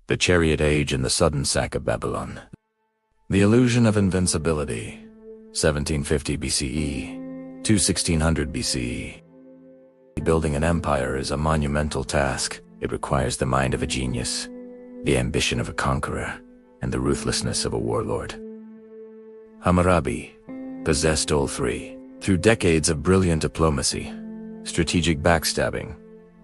The Chariot Age and the Sudden Sack of Babylon. The Illusion of Invincibility, 1750 BCE to 1600 BCE. Building an empire is a monumental task. It requires the mind of a genius, the ambition of a conqueror, and the ruthlessness of a warlord. Hammurabi possessed all three. Through decades of brilliant diplomacy, strategic backstabbing,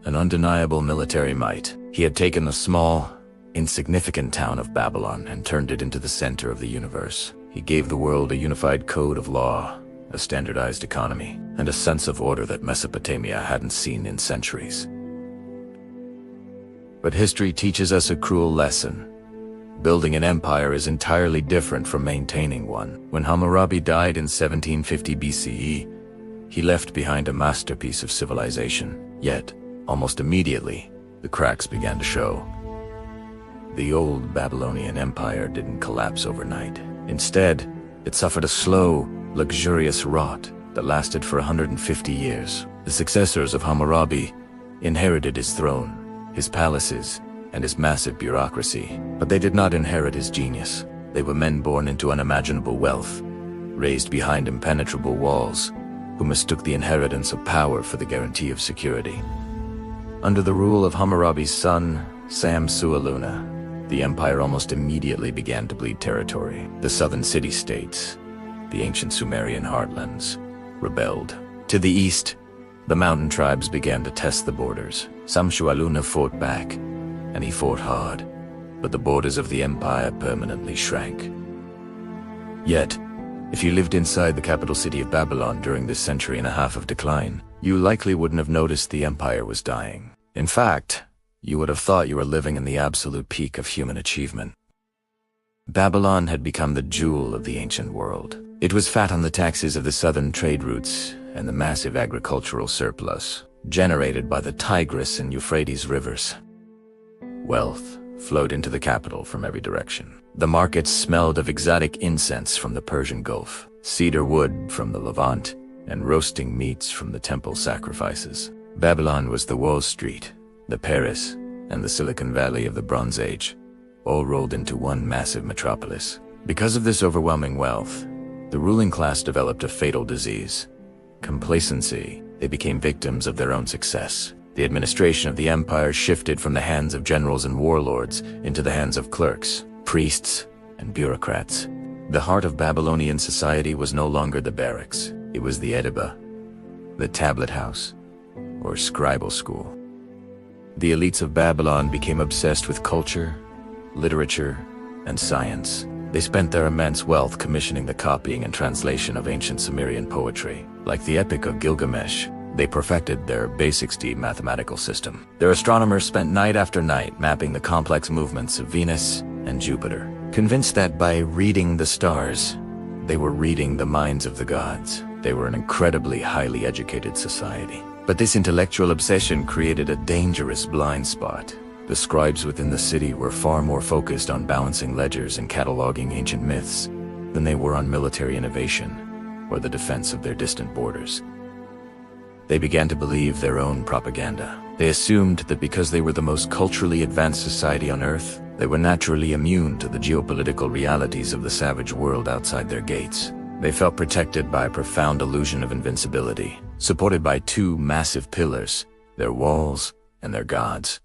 and undeniable military might, he had taken the small, insignificant town of Babylon and turned it into the center of the universe. He gave the world a unified code of law, a standardized economy, and a sense of order that Mesopotamia hadn't seen in centuries. But history teaches us a cruel lesson. Building an empire is entirely different from maintaining one. When Hammurabi died in 1750 BCE, he left behind a masterpiece of civilization. Yet, almost immediately, the cracks began to show. The old Babylonian empire didn't collapse overnight. Instead, it suffered a slow, luxurious rot that lasted for 150 years. The successors of Hammurabi inherited his throne, his palaces, and his massive bureaucracy, but they did not inherit his genius. They were men born into unimaginable wealth, raised behind impenetrable walls, who mistook the inheritance of power for the guarantee of security. Under the rule of Hammurabi's son, Sam-Sualuna, the empire almost immediately began to bleed territory. The southern city-states, the ancient Sumerian heartlands, rebelled. To the east, the mountain tribes began to test the borders. Sam-Sualuna fought back, and he fought hard, but the borders of the empire permanently shrank. Yet, if you lived inside the capital city of Babylon during this century and a half of decline, you likely wouldn't have noticed the empire was dying. In fact, you would have thought you were living in the absolute peak of human achievement. Babylon had become the jewel of the ancient world. It was fat on the taxes of the southern trade routes and the massive agricultural surplus generated by the Tigris and Euphrates rivers. Wealth flowed into the capital from every direction. The markets smelled of exotic incense from the Persian Gulf, cedar wood from the Levant, and roasting meats from the temple sacrifices. Babylon was the Wall Street, the Paris, and the Silicon Valley of the Bronze Age, all rolled into one massive metropolis. Because of this overwhelming wealth, the ruling class developed a fatal disease: complacency. They became victims of their own success. The administration of the empire shifted from the hands of generals and warlords into the hands of clerks, priests, and bureaucrats. The heart of Babylonian society was no longer the barracks. It was the Ediba, the tablet house, or scribal school. The elites of Babylon became obsessed with culture, literature, and science. They spent their immense wealth commissioning the copying and translation of ancient Sumerian poetry. Like the Epic of Gilgamesh, they perfected their basic mathematical system. Their astronomers spent night after night mapping the complex movements of Venus and Jupiter, convinced that by reading the stars, they were reading the minds of the gods. They were an incredibly highly educated society. But this intellectual obsession created a dangerous blind spot. The scribes within the city were far more focused on balancing ledgers and cataloging ancient myths than they were on military innovation or the defense of their distant borders. They began to believe their own propaganda. They assumed that because they were the most culturally advanced society on Earth, they were naturally immune to the geopolitical realities of the savage world outside their gates. They felt protected by a profound illusion of invincibility, supported by two massive pillars: their walls and their gods.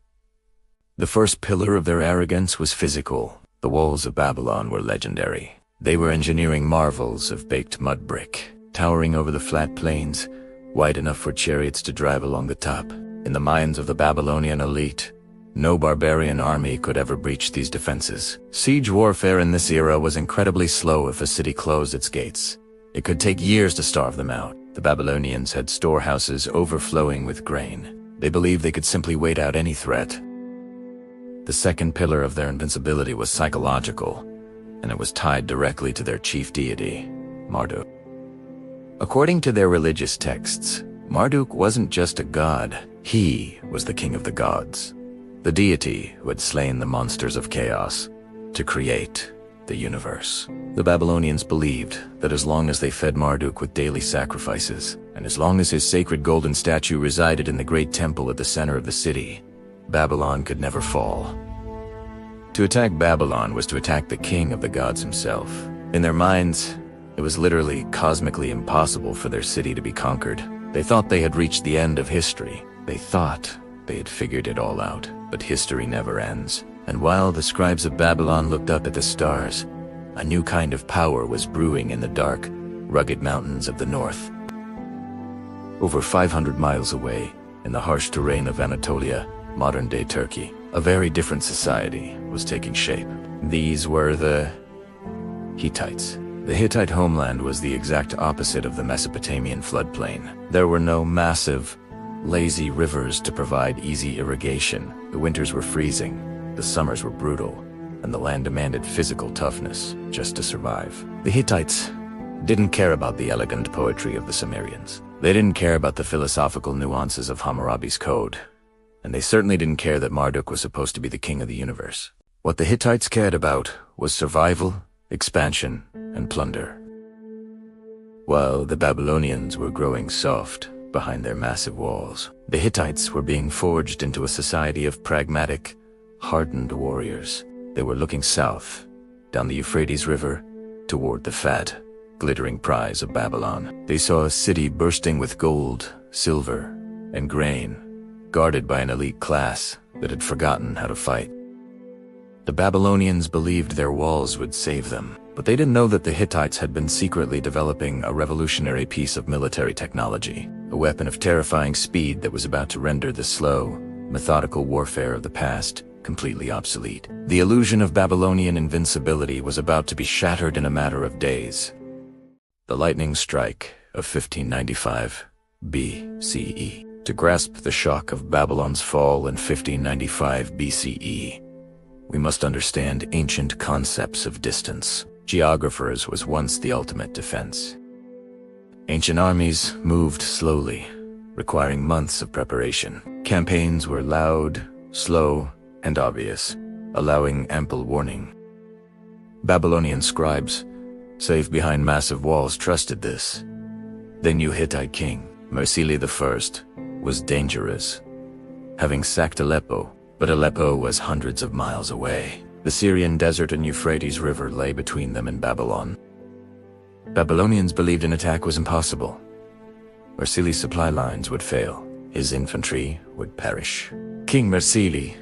The first pillar of their arrogance was physical. The walls of Babylon were legendary. They were engineering marvels of baked mud brick, towering over the flat plains, wide enough for chariots to drive along the top. In the minds of the Babylonian elite, no barbarian army could ever breach these defenses. Siege warfare in this era was incredibly slow if a city closed its gates. It could take years to starve them out. The Babylonians had storehouses overflowing with grain. They believed they could simply wait out any threat. The second pillar of their invincibility was psychological, and it was tied directly to their chief deity, Marduk. According to their religious texts, Marduk wasn't just a god. He was the king of the gods, the deity who had slain the monsters of chaos to create the universe. The Babylonians believed that as long as they fed Marduk with daily sacrifices, and as long as his sacred golden statue resided in the great temple at the center of the city, Babylon could never fall. To attack Babylon was to attack the king of the gods himself. In their minds, it was literally cosmically impossible for their city to be conquered. They thought they had reached the end of history. They thought they had figured it all out. But history never ends. And while the scribes of Babylon looked up at the stars, a new kind of power was brewing in the dark, rugged mountains of the north. Over 500 miles away, in the harsh terrain of Anatolia, modern-day Turkey, a very different society was taking shape. These were the Hittites. The Hittite homeland was the exact opposite of the Mesopotamian floodplain. There were no massive, lazy rivers to provide easy irrigation. The winters were freezing, the summers were brutal, and the land demanded physical toughness just to survive. The Hittites didn't care about the elegant poetry of the Sumerians. They didn't care about the philosophical nuances of Hammurabi's code. And they certainly didn't care that Marduk was supposed to be the king of the universe. What the Hittites cared about was survival, expansion, and plunder. While the Babylonians were growing soft behind their massive walls, the Hittites were being forged into a society of pragmatic, hardened warriors. They were looking south, down the Euphrates River, toward the fat, glittering prize of Babylon. They saw a city bursting with gold, silver, and grain, guarded by an elite class that had forgotten how to fight. The Babylonians believed their walls would save them, but they didn't know that the Hittites had been secretly developing a revolutionary piece of military technology, a weapon of terrifying speed that was about to render the slow, methodical warfare of the past completely obsolete. The illusion of Babylonian invincibility was about to be shattered in a matter of days. The lightning strike of 1595 BCE. To grasp the shock of Babylon's fall in 1595 BCE, we must understand ancient concepts of distance. Geographers was once the ultimate defense. Ancient armies moved slowly, requiring months of preparation. Campaigns were loud, slow, and obvious, allowing ample warning. Babylonian scribes, safe behind massive walls, trusted this. The new Hittite king, Mersili I, was dangerous, having sacked Aleppo, but Aleppo was hundreds of miles away. The Syrian desert and Euphrates River lay between them and Babylon. Babylonians believed an attack was impossible. Mersili's supply lines would fail. His infantry would perish. King Mersili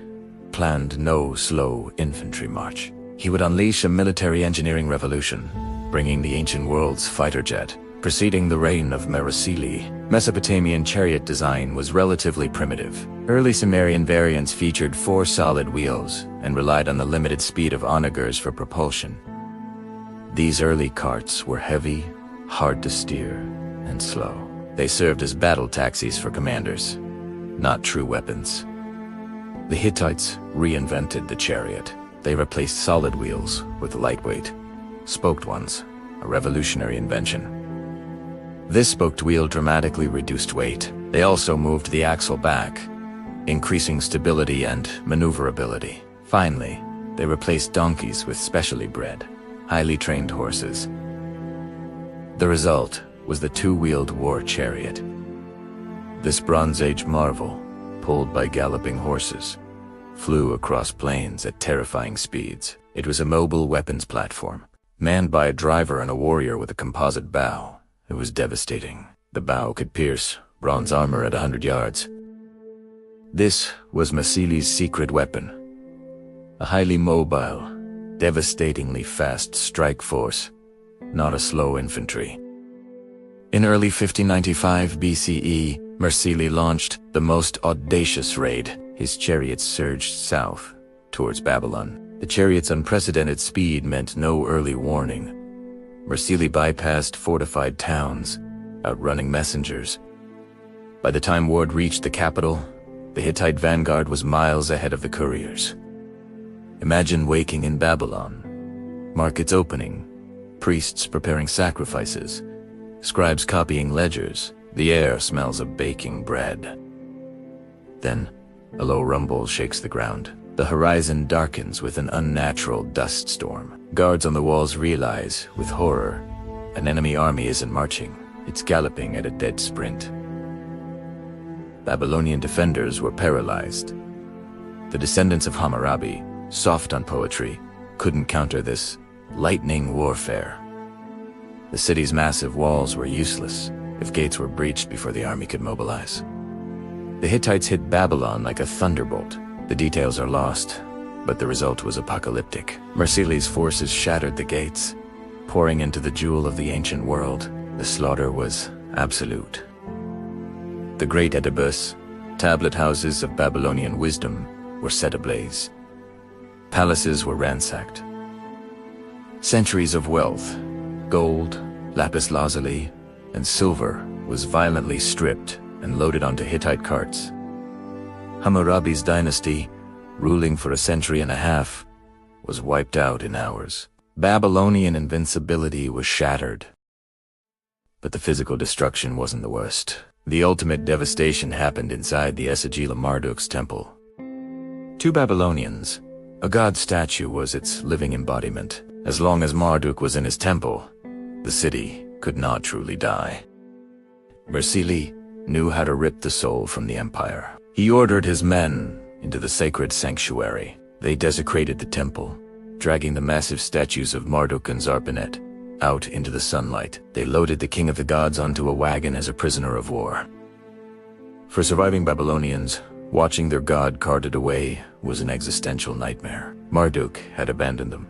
planned no slow infantry march. He would unleash a military engineering revolution, bringing the ancient world's fighter jet. Preceding the reign of Mersili, Mesopotamian chariot design was relatively primitive. Early Sumerian variants featured 4 solid wheels and relied on the limited speed of onagers for propulsion. These early carts were heavy, hard to steer, and slow. They served as battle taxis for commanders, not true weapons. The Hittites reinvented the chariot. They replaced solid wheels with lightweight, spoked ones, a revolutionary invention. This spoked wheel dramatically reduced weight. They also moved the axle back, increasing stability and maneuverability. Finally, they replaced donkeys with specially bred, highly trained horses. The result was the 2-wheeled war chariot. This Bronze Age marvel, pulled by galloping horses, flew across plains at terrifying speeds. It was a mobile weapons platform, manned by a driver and a warrior with a composite bow. It was devastating. The bow could pierce bronze armor at 100 yards. This was Mersili's secret weapon, a highly mobile, devastatingly fast strike force, not a slow infantry. In early 1595 BCE, Mersili launched the most audacious raid. His chariots surged south, towards Babylon. The chariot's unprecedented speed meant no early warning. Mersili bypassed fortified towns, outrunning messengers. By the time word reached the capital, the Hittite vanguard was miles ahead of the couriers. Imagine waking in Babylon, markets opening, priests preparing sacrifices, scribes copying ledgers. The air smells of baking bread. Then, a low rumble shakes the ground. The horizon darkens with an unnatural dust storm. Guards on the walls realize, with horror, an enemy army isn't marching. It's galloping at a dead sprint. Babylonian defenders were paralyzed. The descendants of Hammurabi, soft on poetry, couldn't counter this lightning warfare. The city's massive walls were useless if gates were breached before the army could mobilize. The Hittites hit Babylon like a thunderbolt. The details are lost, but the result was apocalyptic. Mursili's forces shattered the gates, pouring into the jewel of the ancient world. The slaughter was absolute. The great Oedipus, tablet houses of Babylonian wisdom, were set ablaze. Palaces were ransacked. Centuries of wealth, gold, lapis lazuli, and silver was violently stripped and loaded onto Hittite carts. Hammurabi's dynasty, ruling for a century and a half, was wiped out in hours. Babylonian invincibility was shattered. But the physical destruction wasn't the worst. The ultimate devastation happened inside the Esagila Marduk's temple. To Babylonians, a god statue was its living embodiment. As long as Marduk was in his temple, the city could not truly die. Mursili knew how to rip the soul from the empire. He ordered his men into the sacred sanctuary. They desecrated the temple, dragging the massive statues of Marduk and Zarpanet out into the sunlight. They loaded the king of the gods onto a wagon as a prisoner of war. For surviving Babylonians, watching their god carted away was an existential nightmare. Marduk had abandoned them.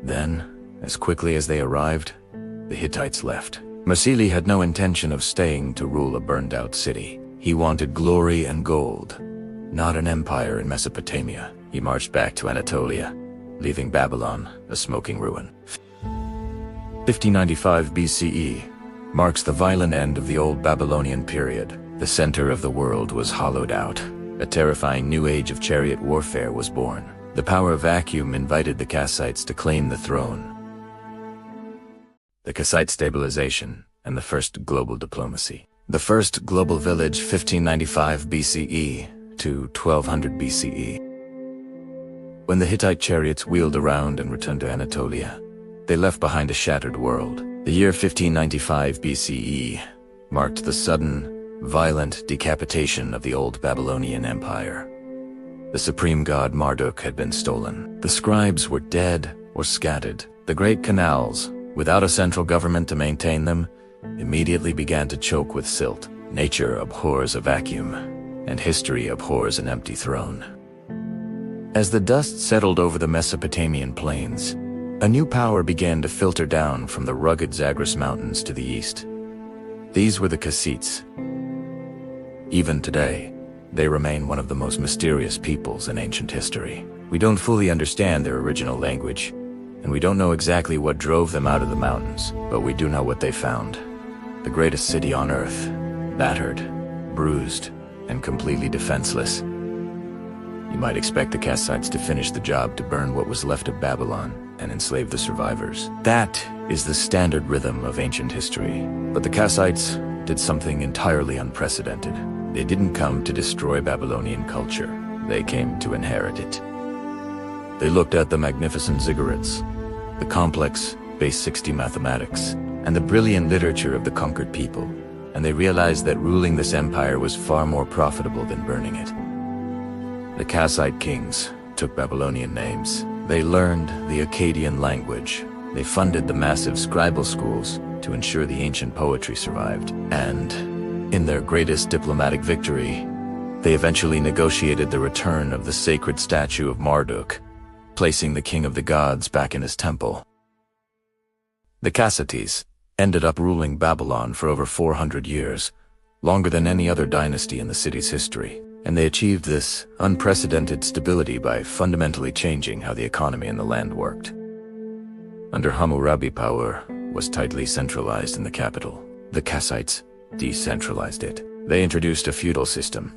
Then, as quickly as they arrived, the Hittites left. Mursili had no intention of staying to rule a burned-out city. He wanted glory and gold, not an empire in Mesopotamia. He marched back to Anatolia, leaving Babylon a smoking ruin. 1595 BCE marks the violent end of the Old Babylonian period. The center of the world was hollowed out. A terrifying new age of chariot warfare was born. The power vacuum invited the Kassites to claim the throne. The Kassite stabilization and the first global diplomacy. The first global village 1595 BCE to 1200 BCE. When the Hittite chariots wheeled around and returned to Anatolia, they left behind a shattered world. The year 1595 BCE marked the sudden, violent decapitation of the old Babylonian Empire. The supreme god Marduk had been stolen. The scribes were dead or scattered. The great canals, without a central government to maintain them, immediately began to choke with silt. Nature abhors a vacuum, and history abhors an empty throne. As the dust settled over the Mesopotamian plains, a new power began to filter down from the rugged Zagros Mountains to the east. These were the Kassites. Even today, they remain one of the most mysterious peoples in ancient history. We don't fully understand their original language, and we don't know exactly what drove them out of the mountains, but we do know what they found. The greatest city on earth, battered, bruised, and completely defenseless. You might expect the Kassites to finish the job to burn what was left of Babylon and enslave the survivors. That is the standard rhythm of ancient history. But the Kassites did something entirely unprecedented. They didn't come to destroy Babylonian culture. They came to inherit it. They looked at the magnificent ziggurats, the complex base 60 mathematics, and the brilliant literature of the conquered people, and they realized that ruling this empire was far more profitable than burning it. The Kassite kings took Babylonian names. They learned the Akkadian language. They funded the massive scribal schools to ensure the ancient poetry survived. And, in their greatest diplomatic victory, they eventually negotiated the return of the sacred statue of Marduk, placing the king of the gods back in his temple. The Kassites ended up ruling Babylon for over 400 years, longer than any other dynasty in the city's history. And they achieved this unprecedented stability by fundamentally changing how the economy and the land worked. Under Hammurabi, power was tightly centralized in the capital. The Kassites decentralized it. They introduced a feudal system,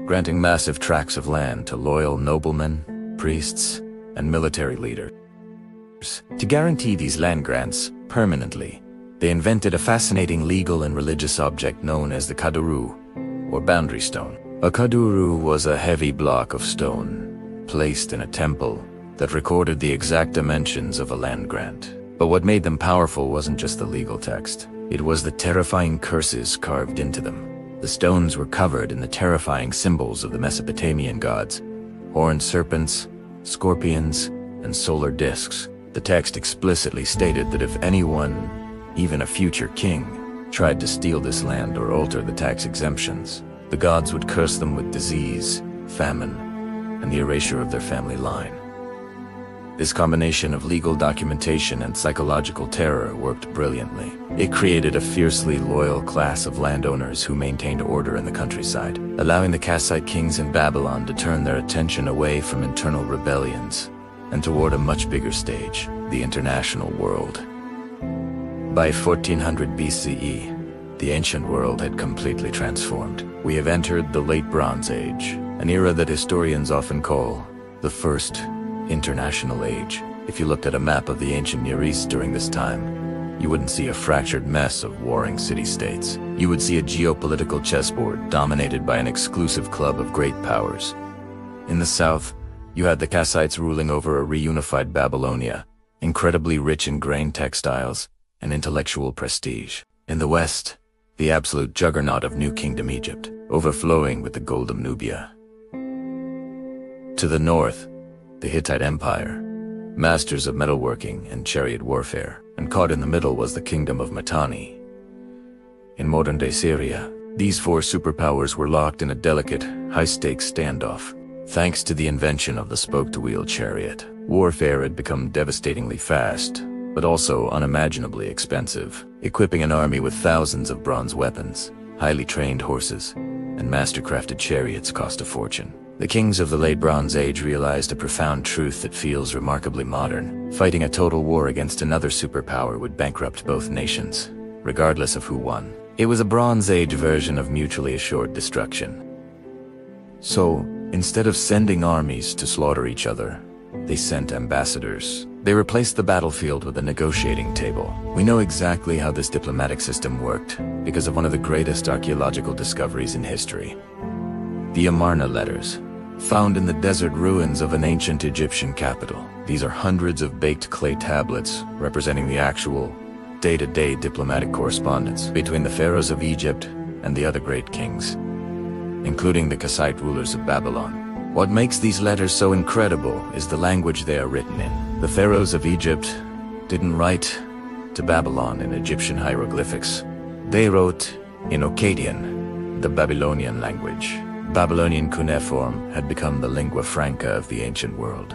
granting massive tracts of land to loyal noblemen, priests, and military leaders. To guarantee these land grants permanently, they invented a fascinating legal and religious object known as the kaduru, or boundary stone. A kaduru was a heavy block of stone, placed in a temple that recorded the exact dimensions of a land grant. But what made them powerful wasn't just the legal text. It was the terrifying curses carved into them. The stones were covered in the terrifying symbols of the Mesopotamian gods, horned serpents, scorpions, and solar discs. The text explicitly stated that if anyone, even a future king, tried to steal this land or alter the tax exemptions, the gods would curse them with disease, famine, and the erasure of their family line. This combination of legal documentation and psychological terror worked brilliantly. It created a fiercely loyal class of landowners who maintained order in the countryside, allowing the Kassite kings in Babylon to turn their attention away from internal rebellions and toward a much bigger stage, the international world. By 1400 BCE, the ancient world had completely transformed. We have entered the Late Bronze Age, an era that historians often call the First International Age. If you looked at a map of the ancient Near East during this time, you wouldn't see a fractured mess of warring city-states. You would see a geopolitical chessboard dominated by an exclusive club of great powers. In the south, you had the Kassites ruling over a reunified Babylonia, incredibly rich in grain textiles and intellectual prestige. In the west, the absolute juggernaut of New Kingdom Egypt, overflowing with the gold of Nubia. To the north, the Hittite Empire, masters of metalworking and chariot warfare, and caught in the middle was the kingdom of Mitanni. In modern-day Syria, these four superpowers were locked in a delicate, high-stakes standoff. Thanks to the invention of the spoke-to-wheel chariot, warfare had become devastatingly fast, but also unimaginably expensive. Equipping an army with thousands of bronze weapons, highly trained horses, and master-crafted chariots cost a fortune. The kings of the Late Bronze Age realized a profound truth that feels remarkably modern. Fighting a total war against another superpower would bankrupt both nations, regardless of who won. It was a Bronze Age version of mutually assured destruction. So, instead of sending armies to slaughter each other, they sent ambassadors. They replaced the battlefield with a negotiating table. We know exactly how this diplomatic system worked because of one of the greatest archaeological discoveries in history. The Amarna letters, found in the desert ruins of an ancient Egyptian capital. These are hundreds of baked clay tablets representing the actual, day-to-day diplomatic correspondence between the pharaohs of Egypt and the other great kings, including the Kassite rulers of Babylon. What makes these letters so incredible is the language they are written in. The pharaohs of Egypt didn't write to Babylon in Egyptian hieroglyphics. They wrote in Akkadian, the Babylonian language. Babylonian cuneiform had become the lingua franca of the ancient world,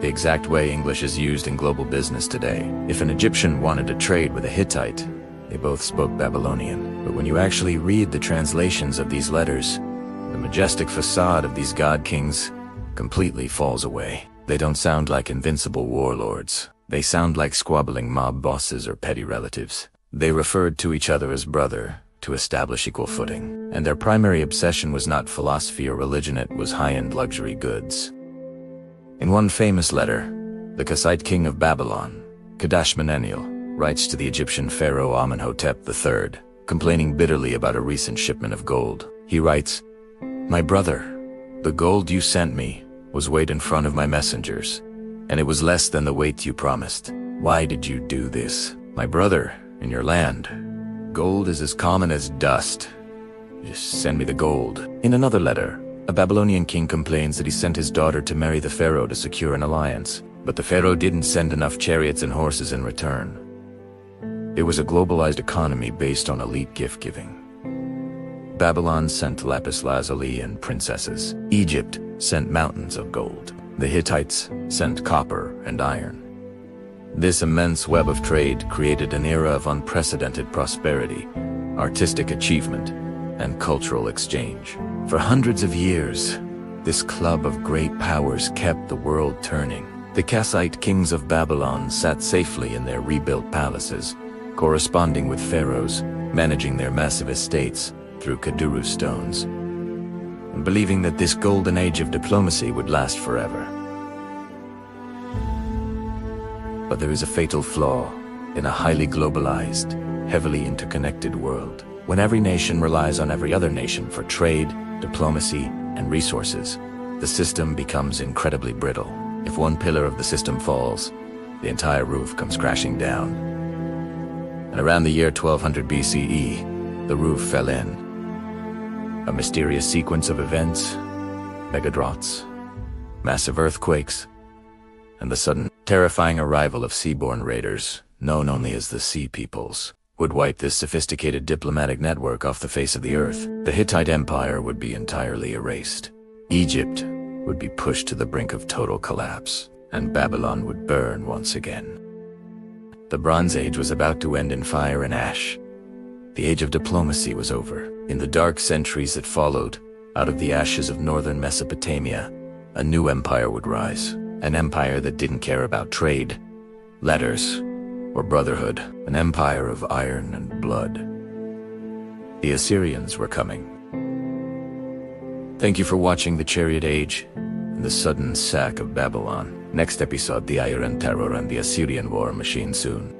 the exact way English is used in global business today. If an Egyptian wanted to trade with a Hittite, they both spoke Babylonian. But when you actually read the translations of these letters, the majestic facade of these god kings completely falls away. They don't sound like invincible warlords. They sound like squabbling mob bosses or petty relatives. They referred to each other as brother, to establish equal footing, and their primary obsession was not philosophy or religion, it was high-end luxury goods. In one famous letter, the Kassite king of Babylon, Kadashmanenil, writes to the Egyptian pharaoh Amenhotep III, complaining bitterly about a recent shipment of gold. He writes, "My brother, the gold you sent me was weighed in front of my messengers, and it was less than the weight you promised. Why did you do this? My brother, in your land, gold is as common as dust. Just send me the gold." In another letter, a Babylonian king complains that he sent his daughter to marry the pharaoh to secure an alliance, but the pharaoh didn't send enough chariots and horses in return. It was a globalized economy based on elite gift-giving. Babylon sent lapis lazuli and princesses. Egypt sent mountains of gold. The Hittites sent copper and iron. This immense web of trade created an era of unprecedented prosperity, artistic achievement, and cultural exchange. For hundreds of years, this club of great powers kept the world turning. The Kassite kings of Babylon sat safely in their rebuilt palaces, corresponding with pharaohs, managing their massive estates through Kaduru stones, and believing that this golden age of diplomacy would last forever. But there is a fatal flaw in a highly globalized, heavily interconnected world. When every nation relies on every other nation for trade, diplomacy, and resources, the system becomes incredibly brittle. If one pillar of the system falls, the entire roof comes crashing down. And around the year 1200 BCE, the roof fell in. A mysterious sequence of events, megadroughts, massive earthquakes, and the sudden, terrifying arrival of seaborne raiders, known only as the Sea Peoples, would wipe this sophisticated diplomatic network off the face of the earth. The Hittite Empire would be entirely erased. Egypt would be pushed to the brink of total collapse, and Babylon would burn once again. The Bronze Age was about to end in fire and ash. The age of diplomacy was over. In the dark centuries that followed, out of the ashes of northern Mesopotamia, a new empire would rise. An empire that didn't care about trade, letters, or brotherhood. An empire of iron and blood. The Assyrians were coming. Thank you for watching The Chariot Age and the sudden sack of Babylon. Next episode, the Iron Terror and the Assyrian War Machine soon.